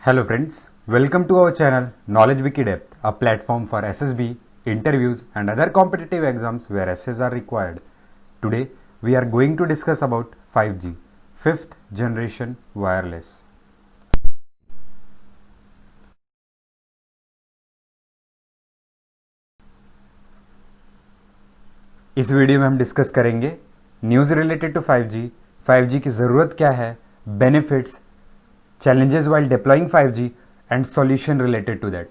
Hello friends, welcome to our channel Knowledge Wiki Depth, a platform for SSB, interviews and other competitive exams where essays are required. Today we are going to discuss about 5G, 5th generation wireless. इस video में हम discuss करेंगे news related to 5G, 5G की ज़रूरत क्या है, benefits, challenges while deploying 5G and solution related to that.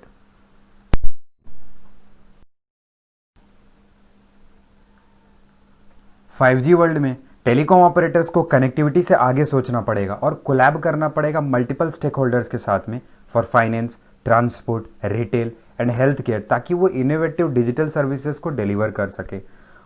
Five G world में telecom operators को कनेक्टिविटी से आगे सोचना पड़ेगा और कोलैब करना पड़ेगा मल्टीपल स्टेक होल्डर्स के साथ में for finance, transport, retail and health care, ताकि वो इनोवेटिव डिजिटल सर्विसेज को डिलीवर कर सके।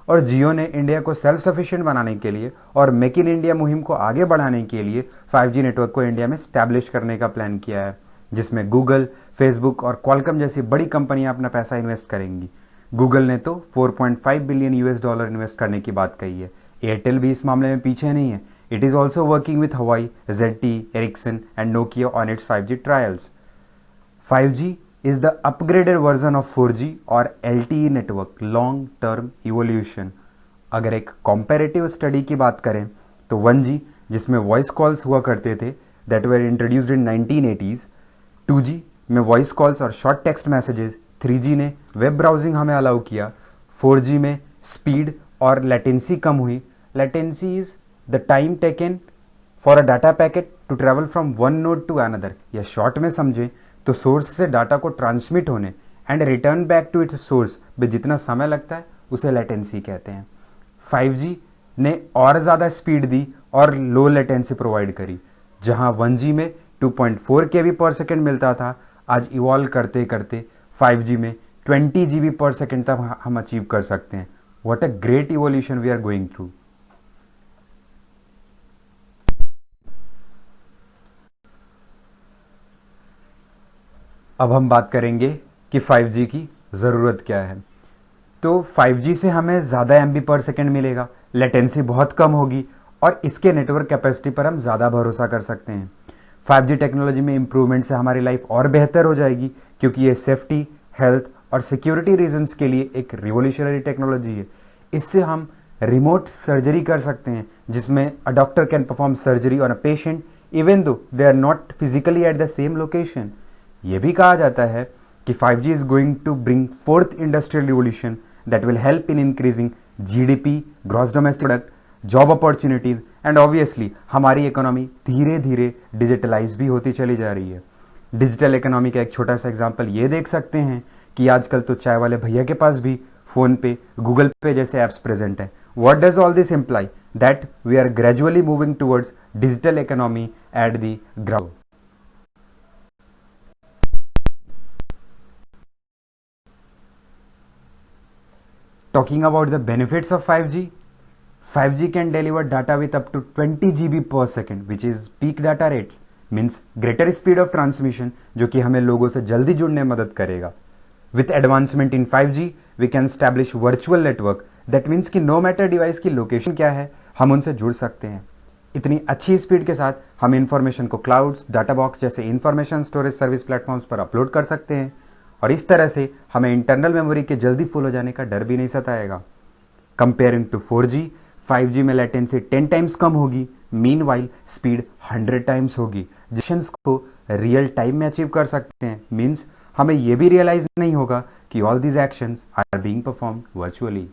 और जियो ने इंडिया को सेल्फ सफिशिएंट बनाने के लिए और मेक इन इंडिया मुहिम को आगे बढ़ाने के लिए 5G नेटवर्क को इंडिया में स्टैब्लिश करने का प्लान किया है, जिसमें गूगल, फेसबुक और क्वालकॉम जैसी बड़ी कंपनियां अपना पैसा इन्वेस्ट करेंगी। गूगल ने तो $4.5 बिलियन इन्वेस्ट करने की बात कही है। एयरटेल भी इस मामले में पीछे नहीं है। It is also working with Huawei, ZTE, Ericsson and Nokia on its 5G trials. 5G is the upgraded version of 4G और LTE network long term evolution. अगर एक कॉम्पेरेटिव स्टडी की बात करें तो 1G जिसमें वॉइस कॉल्स हुआ करते थे that were introduced in 1980s, 2G में वॉइस कॉल्स और शॉर्ट टेक्स्ट मैसेजेस, 3G ने वेब ब्राउजिंग हमें अलाउ किया, 4G में स्पीड और लेटेंसी कम हुई। Latency is the time taken for a data packet to travel from one node to another, या शॉर्ट में समझें तो सोर्स से डाटा को ट्रांसमिट होने and return back to its source में जितना समय लगता है उसे लेटेंसी कहते हैं। 5G ने और ज़्यादा स्पीड दी और लो लेटेंसी प्रोवाइड करी। जहां 1G में 2.4 KB पर सेकेंड मिलता था, आज इवॉल्व करते करते 5G में 20 GB पर सेकेंड तक हम अचीव कर सकते हैं। What a great evolution we are going through. अब हम बात करेंगे कि 5G की ज़रूरत क्या है। तो 5G से हमें ज़्यादा MB पर सेकेंड मिलेगा, लेटेंसी बहुत कम होगी और इसके नेटवर्क कैपेसिटी पर हम ज़्यादा भरोसा कर सकते हैं। 5G टेक्नोलॉजी में इम्प्रूवमेंट से हमारी लाइफ और बेहतर हो जाएगी, क्योंकि ये सेफ्टी, हेल्थ और सिक्योरिटी रीजंस के लिए एक रिवोल्यूशनरी टेक्नोलॉजी है। इससे हम रिमोट सर्जरी कर सकते हैं, जिसमें अ doctor can perform surgery on a patient even though they are not physically at the same location. ये भी कहा जाता है कि 5G is going to bring fourth industrial revolution that will help in increasing GDP, gross domestic product, job opportunities and obviously हमारी economy धीरे धीरे digitalise भी होती चली जा रही है। डिजिटल इकोनॉमी का एक छोटा सा एग्जांपल ये देख सकते हैं कि आजकल तो चाय वाले भैया के पास भी फोन पे, गूगल पे जैसे ऐप्स प्रेजेंट है। What does all this imply? That we are gradually moving towards digital economy at the ground. Talking about the benefits of 5G, 5G can deliver data with up to 20 GB per second, which is peak data rates, means greater speed of transmission, जो कि हमें लोगों से जल्दी जुड़ने में मदद करेगा। With advancement in 5G, we can establish virtual network. That means कि no matter device की लोकेशन क्या है, हम उनसे जुड़ सकते हैं। इतनी अच्छी स्पीड के साथ हम इंफॉर्मेशन को क्लाउड्स, डाटा बॉक्स जैसे इंफॉर्मेशन स्टोरेज सर्विस प्लेटफॉर्म्स पर अपलोड कर सकते हैं और इस तरह से हमें इंटरनल मेमोरी के जल्दी फुल हो जाने का डर भी नहीं सताएगा। कंपेयरिंग टू 4G, 5G में लेटेंसी 10 टाइम्स कम होगी, मीनवाइल स्पीड 100 टाइम्स होगी। डिसीजंस को रियल टाइम में अचीव कर सकते हैं, मीन्स हमें यह भी रियलाइज नहीं होगा कि all these actions are being performed virtually.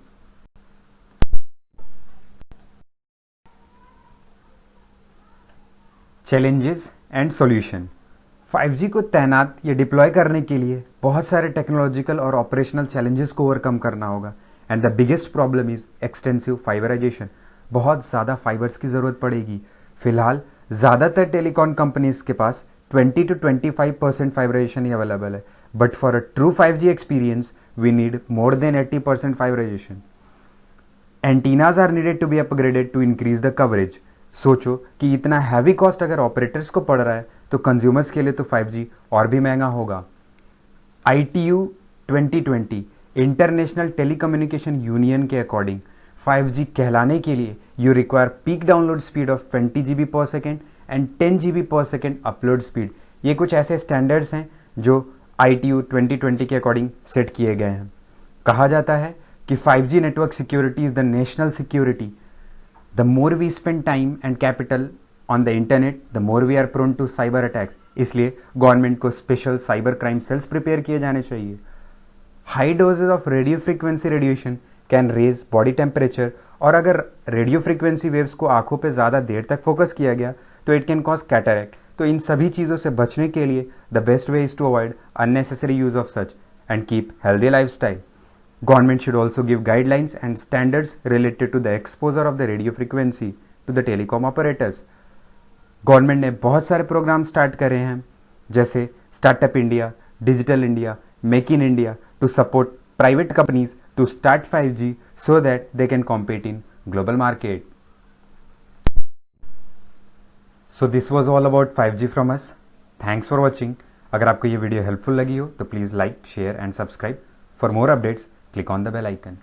Challenges and solution. 5G को तैनात या डिप्लॉय करने के लिए बहुत सारे टेक्नोलॉजिकल और ऑपरेशनल चैलेंजेस को ओवरकम करना होगा and the biggest problem is extensive fibreisation. बहुत ज़्यादा फाइबर्स की ज़रूरत पड़ेगी। फिलहाल ज़्यादातर टेलीकॉम कंपनीज के पास 20 to 25% फाइबराइजेशन ही अवेलेबल है, but for a true 5G experience we need more than 80% fibreisation. Antennas are needed to be upgraded to increase the coverage. सोचो कि इतना हैवी कॉस्ट अगर ऑपरेटर्स को पड़ रहा है तो कंज्यूमर्स के लिए तो 5G और भी महंगा होगा। ITU 2020 इंटरनेशनल टेलीकम्युनिकेशन यूनियन के अकॉर्डिंग 5G कहलाने के लिए you require peak download speed of 20 GB पर सेकेंड एंड 10 GB पर सेकेंड अपलोड स्पीड। ये कुछ ऐसे स्टैंडर्ड्स हैं जो ITU 2020 के अकॉर्डिंग सेट किए गए हैं। कहा जाता है कि 5G network security is the national security. The more we spend time and capital on the internet the more we are prone to cyber attacks. इसलिए गवर्नमेंट को special cyber crime cells prepare किए जाने चाहिए। High doses of radio frequency radiation can raise body temperature, और अगर radio frequency waves को आंखों पे ज़्यादा देर तक फोकस किया गया तो इट कैन कॉज कैटरैक्ट। तो इन सभी चीज़ों से बचने के लिए the best way is to avoid unnecessary use of such and keep healthy life style. Government should also give guidelines and standards related to the exposure of the radio frequency to the telecom operators. Government ने बहुत सारे program start करे हैं, जैसे startup India, digital India, make in India, to support private companies to start 5G so that they can compete in global market. So this was all about 5G from us. Thanks for watching. अगर आपको ये video helpful लगी हो तो please like, share and subscribe. For more updates, click on the bell icon.